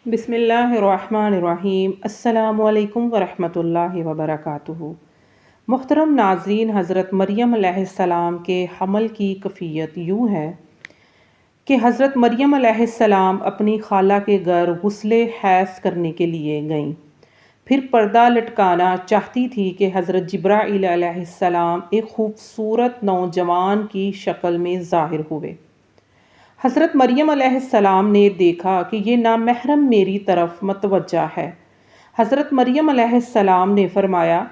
بسم اللہ الرحمن الرحیم۔ السلام علیکم ورحمۃ اللہ وبرکاتہ۔ محترم ناظرین، حضرت مریم علیہ السلام کے حمل کی کیفیت یوں ہے کہ حضرت مریم علیہ السلام اپنی خالہ کے گھر غسل حیض کرنے کے لیے گئیں۔ پھر پردہ لٹکانا چاہتی تھی کہ حضرت جبرائیل علیہ السلام ایک خوبصورت نوجوان کی شکل میں ظاہر ہوئے۔ حضرت مریم علیہ السلام نے دیکھا کہ یہ نامحرم میری طرف متوجہ ہے۔ حضرت مریم علیہ السلام نے فرمایا،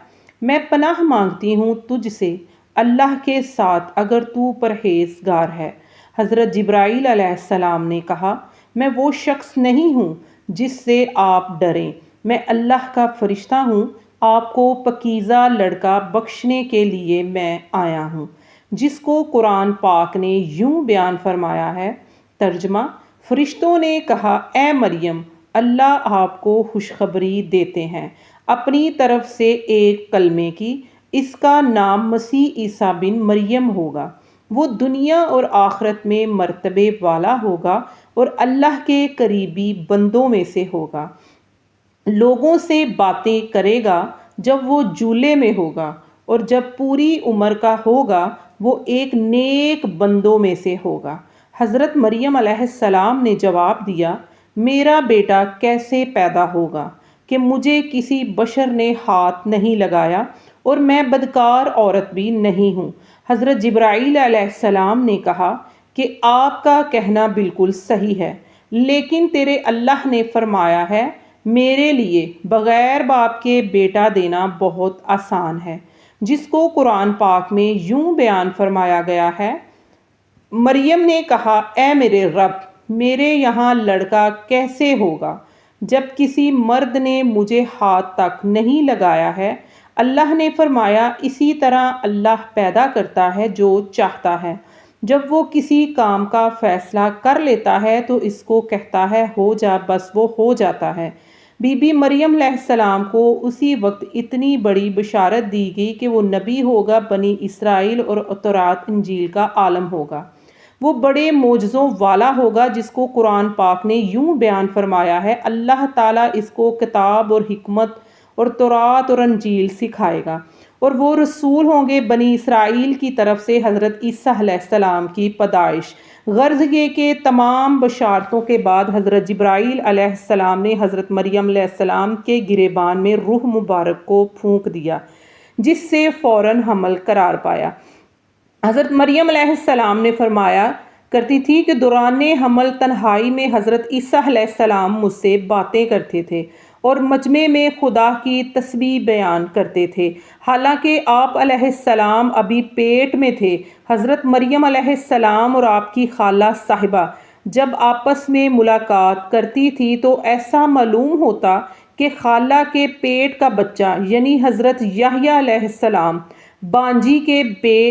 میں پناہ مانگتی ہوں تجھ سے اللہ کے ساتھ اگر تو پرہیزگار ہے۔ حضرت جبرائیل علیہ السلام نے کہا، میں وہ شخص نہیں ہوں جس سے آپ ڈریں، میں اللہ کا فرشتہ ہوں، آپ کو پاکیزہ لڑکا بخشنے کے لیے میں آیا ہوں، جس کو قرآن پاک نے یوں بیان فرمایا ہے۔ ترجمہ: فرشتوں نے کہا، اے مریم، اللہ آپ کو خوشخبری دیتے ہیں اپنی طرف سے ایک کلمے کی، اس کا نام مسیح عیسیٰ بن مریم ہوگا۔ وہ دنیا اور آخرت میں مرتبے والا ہوگا اور اللہ کے قریبی بندوں میں سے ہوگا۔ لوگوں سے باتیں کرے گا جب وہ جھولے میں ہوگا، اور جب پوری عمر کا ہوگا وہ ایک نیک بندوں میں سے ہوگا۔ حضرت مریم علیہ السلام نے جواب دیا، میرا بیٹا کیسے پیدا ہوگا کہ مجھے کسی بشر نے ہاتھ نہیں لگایا اور میں بدکار عورت بھی نہیں ہوں۔ حضرت جبرائیل علیہ السلام نے کہا کہ آپ کا کہنا بالکل صحیح ہے، لیکن تیرے اللہ نے فرمایا ہے، میرے لیے بغیر باپ کے بیٹا دینا بہت آسان ہے، جس کو قرآن پاک میں یوں بیان فرمایا گیا ہے۔ مریم نے کہا، اے میرے رب، میرے یہاں لڑکا کیسے ہوگا جب کسی مرد نے مجھے ہاتھ تک نہیں لگایا ہے؟ اللہ نے فرمایا، اسی طرح اللہ پیدا کرتا ہے جو چاہتا ہے۔ جب وہ کسی کام کا فیصلہ کر لیتا ہے تو اس کو کہتا ہے ہو جا، بس وہ ہو جاتا ہے۔ بی بی مریم علیہ السلام کو اسی وقت اتنی بڑی بشارت دی گئی کہ وہ نبی ہوگا، بنی اسرائیل اور تورات انجیل کا عالم ہوگا، وہ بڑے معجزوں والا ہوگا، جس کو قرآن پاک نے یوں بیان فرمایا ہے، اللہ تعالیٰ اس کو کتاب اور حکمت اور تورات اور انجیل سکھائے گا، اور وہ رسول ہوں گے بنی اسرائیل کی طرف سے حضرت عیسیٰ علیہ السلام کی پیدائش۔ غرض یہ کہ تمام بشارتوں کے بعد حضرت جبرائیل علیہ السلام نے حضرت مریم علیہ السلام کے گریبان میں روح مبارک کو پھونک دیا، جس سے فوراً حمل قرار پایا۔ حضرت مریم علیہ السلام نے فرمایا کرتی تھی کہ دوران حمل تنہائی میں حضرت عیسیٰ علیہ السلام مجھ سے باتیں کرتے تھے اور مجمع میں خدا کی تسبیح بیان کرتے تھے، حالانکہ آپ علیہ السلام ابھی پیٹ میں تھے۔ حضرت مریم علیہ السلام اور آپ کی خالہ صاحبہ جب آپس میں ملاقات کرتی تھی تو ایسا معلوم ہوتا کہ خالہ کے پیٹ کا بچہ یعنی حضرت یحییٰ علیہ السلام بانجی کے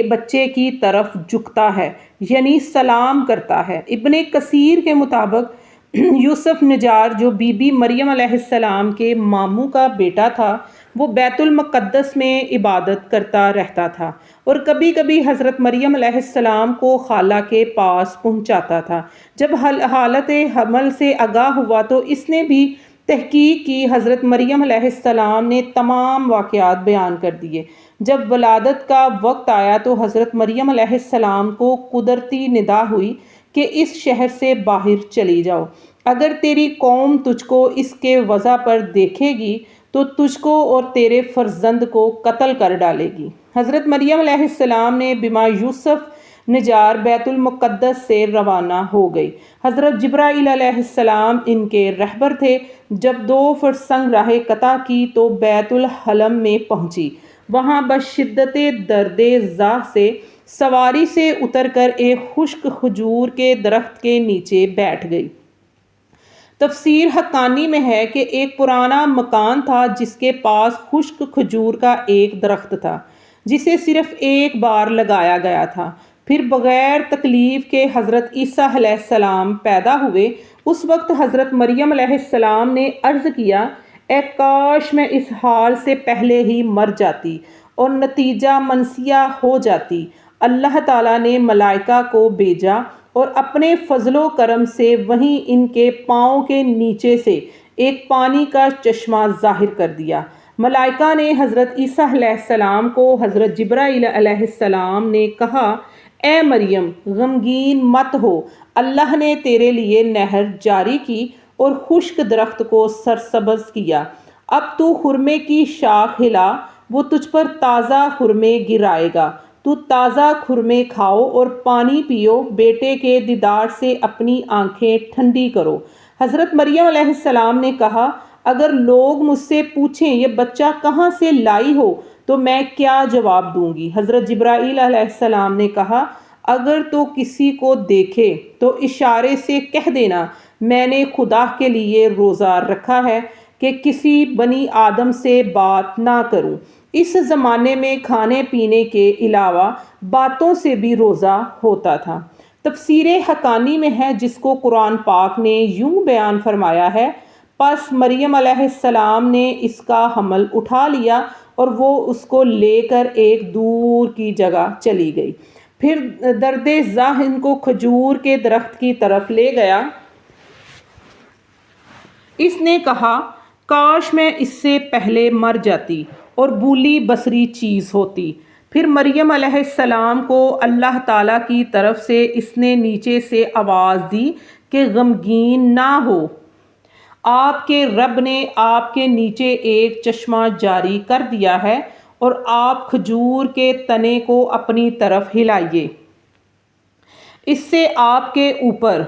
بچے کی طرف جھکتا ہے، یعنی سلام کرتا ہے۔ ابن کثیر کے مطابق یوسف نجار جو بی بی مریم علیہ السلام کے ماموں کا بیٹا تھا، وہ بیت المقدس میں عبادت کرتا رہتا تھا اور کبھی کبھی حضرت مریم علیہ السلام کو خالہ کے پاس پہنچاتا تھا۔ جب حالت حمل سے آگاہ ہوا تو اس نے بھی تحقیق کی۔ حضرت مریم علیہ السلام نے تمام واقعات بیان کر دیے۔ جب ولادت کا وقت آیا تو حضرت مریم علیہ السلام کو قدرتی ندا ہوئی کہ اس شہر سے باہر چلی جاؤ، اگر تیری قوم تجھ کو اس کے وضع پر دیکھے گی تو تجھ کو اور تیرے فرزند کو قتل کر ڈالے گی۔ حضرت مریم علیہ السلام نے بما یوسف نجار بیت المقدس سے روانہ ہو گئی۔ حضرت جبرائیل علیہ السلام ان کے رہبر تھے۔ جب 2 فرسنگ راہ قطع کی تو بیت الحلم میں پہنچی، وہاں بشدت درد ذاہ سے سواری سے اتر کر ایک خشک کھجور کے درخت کے نیچے بیٹھ گئی۔ تفسیر حقانی میں ہے کہ ایک پرانا مکان تھا جس کے پاس خشک کھجور کا ایک درخت تھا، جسے صرف ایک بار لگایا گیا تھا۔ پھر بغیر تکلیف کے حضرت عیسیٰ علیہ السلام پیدا ہوئے۔ اس وقت حضرت مریم علیہ السلام نے عرض کیا، اے کاش میں اس حال سے پہلے ہی مر جاتی اور نتیجہ منسیہ ہو جاتی۔ اللہ تعالیٰ نے ملائکہ کو بھیجا اور اپنے فضل و کرم سے وہیں ان کے پاؤں کے نیچے سے ایک پانی کا چشمہ ظاہر کر دیا۔ ملائکہ نے حضرت عیسیٰ علیہ السلام کو حضرت جبرائیل علیہ السلام نے کہا، اے مریم غمگین مت ہو، اللہ نے تیرے لیے نہر جاری کی اور خشک درخت کو سرسبز کیا، اب تو خرمے کی شاخ ہلا، وہ تجھ پر تازہ خرمے گرائے گا، تو تازہ خرمے کھاؤ اور پانی پیو، بیٹے کے دیدار سے اپنی آنکھیں ٹھنڈی کرو۔ حضرت مریم علیہ السلام نے کہا، اگر لوگ مجھ سے پوچھیں یہ بچہ کہاں سے لائی ہو تو میں کیا جواب دوں گی؟ حضرت جبرائیل علیہ السلام نے کہا، اگر تو کسی کو دیکھے تو اشارے سے کہہ دینا میں نے خدا کے لیے روزہ رکھا ہے کہ کسی بنی آدم سے بات نہ کروں۔ اس زمانے میں کھانے پینے کے علاوہ باتوں سے بھی روزہ ہوتا تھا۔ تفسیر حقانی میں ہے، جس کو قرآن پاک نے یوں بیان فرمایا ہے، پس مریم علیہ السلام نے اس کا حمل اٹھا لیا اور وہ اس کو لے کر ایک دور کی جگہ چلی گئی۔ پھر درد ذاہ ان کو کھجور کے درخت کی طرف لے گیا۔ اس نے کہا، کاش میں اس سے پہلے مر جاتی اور بولی بصری چیز ہوتی۔ پھر مریم علیہ السلام کو اللہ تعالیٰ کی طرف سے اس نے نیچے سے آواز دی کہ غمگین نہ ہو، آپ کے رب نے آپ کے نیچے ایک چشمہ جاری کر دیا ہے اور آپ کھجور کے تنے کو اپنی طرف ہلائیے، اس سے آپ کے اوپر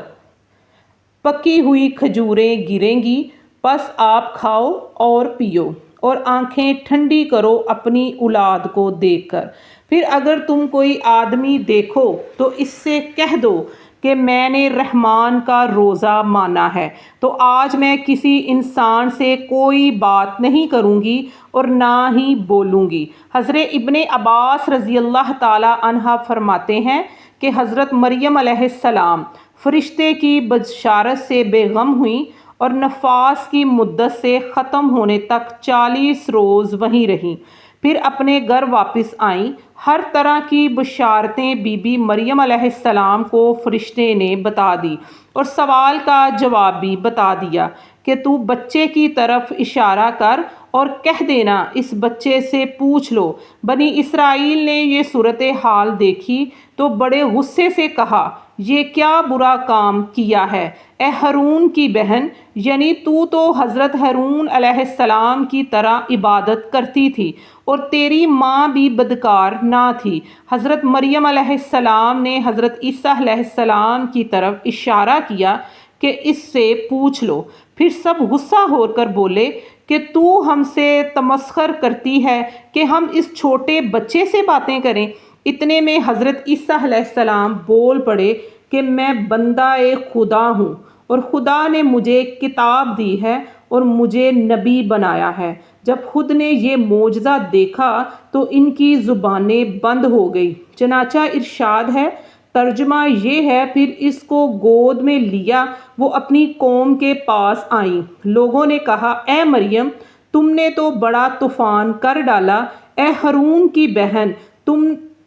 پکی ہوئی کھجوریں گریں گی، پس آپ کھاؤ اور پیو اور آنکھیں ٹھنڈی کرو اپنی اولاد کو دیکھ کر۔ پھر اگر تم کوئی آدمی دیکھو تو اس سے کہہ دو کہ میں نے رحمان کا روزہ مانا ہے، تو آج میں کسی انسان سے کوئی بات نہیں کروں گی اور نہ ہی بولوں گی۔ حضرت ابن عباس رضی اللہ تعالی عنہ فرماتے ہیں کہ حضرت مریم علیہ السلام فرشتے کی بشارت سے بے غم ہوئیں اور نفاس کی مدت سے ختم ہونے تک 40 روز وہیں رہیں، پھر اپنے گھر واپس آئیں۔ ہر طرح کی بشارتیں بی بی مریم علیہ السلام کو فرشتے نے بتا دی اور سوال کا جواب بھی بتا دیا کہ تو بچے کی طرف اشارہ کر اور کہہ دینا اس بچے سے پوچھ لو۔ بنی اسرائیل نے یہ صورتحال دیکھی تو بڑے غصے سے کہا، یہ کیا برا کام کیا ہے اے ہارون کی بہن، یعنی تو حضرت ہارون علیہ السلام کی طرح عبادت کرتی تھی اور تیری ماں بھی بدکار نہ تھی۔ حضرت مریم علیہ السلام نے حضرت عیسیٰ علیہ السلام کی طرف اشارہ کیا کہ اس سے پوچھ لو۔ پھر سب غصہ ہو کر بولے کہ تو ہم سے تمسخر کرتی ہے کہ ہم اس چھوٹے بچے سے باتیں کریں۔ اتنے میں حضرت عیسیٰ علیہ السلام بول پڑے کہ میں بندہ خدا ہوں اور خدا نے مجھے کتاب دی ہے اور مجھے نبی بنایا ہے۔ جب خود نے یہ معجزہ دیکھا تو ان کی زبانیں بند ہو گئی۔ چنانچہ ارشاد ہے، ترجمہ یہ ہے، پھر اس کو گود میں لیا وہ اپنی قوم کے پاس آئیں۔ لوگوں نے کہا، اے مریم تم نے تو بڑا طوفان کر ڈالا، اے ہارون کی بہن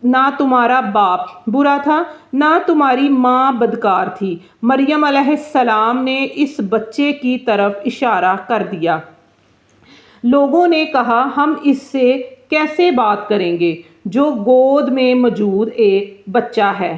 نہ تمہارا باپ برا تھا نہ تمہاری ماں بدکار تھی۔ مریم علیہ السلام نے اس بچے کی طرف اشارہ کر دیا۔ لوگوں نے کہا، ہم اس سے کیسے بات کریں گے جو گود میں موجود ایک بچہ ہے؟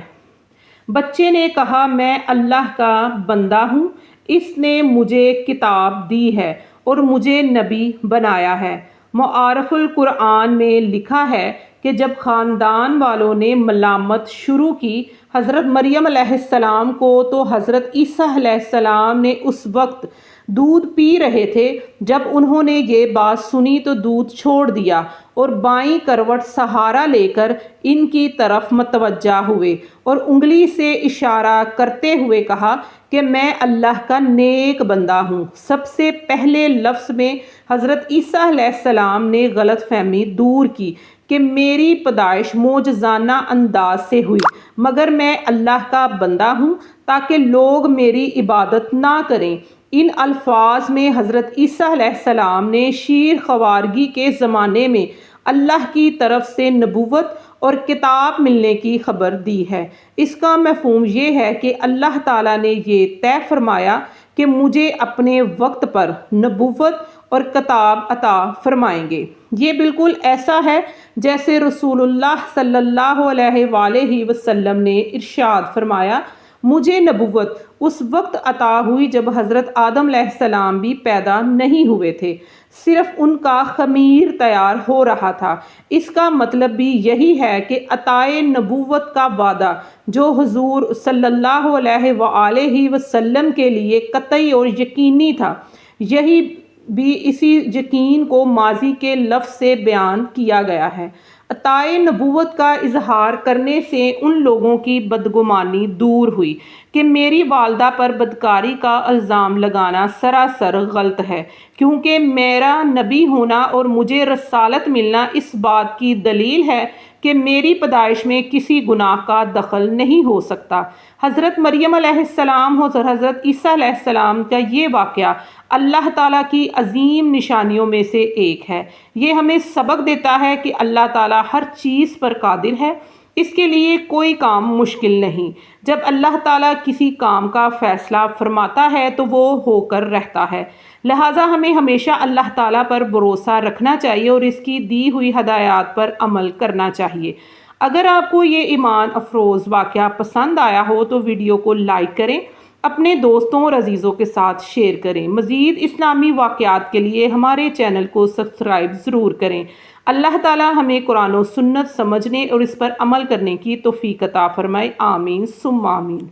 بچے نے کہا، میں اللہ کا بندہ ہوں، اس نے مجھے کتاب دی ہے اور مجھے نبی بنایا ہے۔ معارف القرآن میں لکھا ہے کہ جب خاندان والوں نے ملامت شروع کی حضرت مریم علیہ السلام کو تو حضرت عیسیٰ علیہ السلام نے اس وقت دودھ پی رہے تھے۔ جب انہوں نے یہ بات سنی تو دودھ چھوڑ دیا اور بائیں کروٹ سہارا لے کر ان کی طرف متوجہ ہوئے اور انگلی سے اشارہ کرتے ہوئے کہا کہ میں اللہ کا نیک بندہ ہوں۔ سب سے پہلے لفظ میں حضرت عیسیٰ علیہ السلام نے غلط فہمی دور کی کہ میری پیدائش معجزانہ انداز سے ہوئی، مگر میں اللہ کا بندہ ہوں تاکہ لوگ میری عبادت نہ کریں۔ ان الفاظ میں حضرت عیسیٰ علیہ السلام نے شیر خوارگی کے زمانے میں اللہ کی طرف سے نبوت اور کتاب ملنے کی خبر دی ہے۔ اس کا مفہوم یہ ہے کہ اللہ تعالیٰ نے یہ طے فرمایا کہ مجھے اپنے وقت پر نبوت اور کتاب عطا فرمائیں گے۔ یہ بالکل ایسا ہے جیسے رسول اللہ صلی اللہ علیہ وآلہ وسلم نے ارشاد فرمایا، مجھے نبوت اس وقت عطا ہوئی جب حضرت آدم علیہ السلام بھی پیدا نہیں ہوئے تھے، صرف ان کا خمیر تیار ہو رہا تھا۔ اس کا مطلب بھی یہی ہے کہ عطائے نبوت کا وعدہ جو حضور صلی اللہ علیہ وآلہ وسلم کے لیے قطعی اور یقینی تھا، یہی بھی اسی یقین کو ماضی کے لفظ سے بیان کیا گیا ہے۔ عطائے نبوت کا اظہار کرنے سے ان لوگوں کی بدگمانی دور ہوئی کہ میری والدہ پر بدکاری کا الزام لگانا سراسر غلط ہے، کیونکہ میرا نبی ہونا اور مجھے رسالت ملنا اس بات کی دلیل ہے کہ میری پیدائش میں کسی گناہ کا دخل نہیں ہو سکتا۔ حضرت مریم علیہ السلام اور حضرت عیسیٰ علیہ السلام کا یہ واقعہ اللہ تعالیٰ کی عظیم نشانیوں میں سے ایک ہے۔ یہ ہمیں سبق دیتا ہے کہ اللہ تعالیٰ ہر چیز پر قادر ہے، اس کے لیے کوئی کام مشکل نہیں۔ جب اللہ تعالیٰ کسی کام کا فیصلہ فرماتا ہے تو وہ ہو کر رہتا ہے، لہٰذا ہمیں ہمیشہ اللہ تعالیٰ پر بھروسہ رکھنا چاہیے اور اس کی دی ہوئی ہدایات پر عمل کرنا چاہیے۔ اگر آپ کو یہ ایمان افروز واقعہ پسند آیا ہو تو ویڈیو کو لائک کریں، اپنے دوستوں اور عزیزوں کے ساتھ شیئر کریں۔ مزید اسلامی واقعات کے لیے ہمارے چینل کو سبسکرائب ضرور کریں۔ اللہ تعالیٰ ہمیں قرآن و سنت سمجھنے اور اس پر عمل کرنے کی توفیق عطا فرمائے۔ آمین ثم آمین۔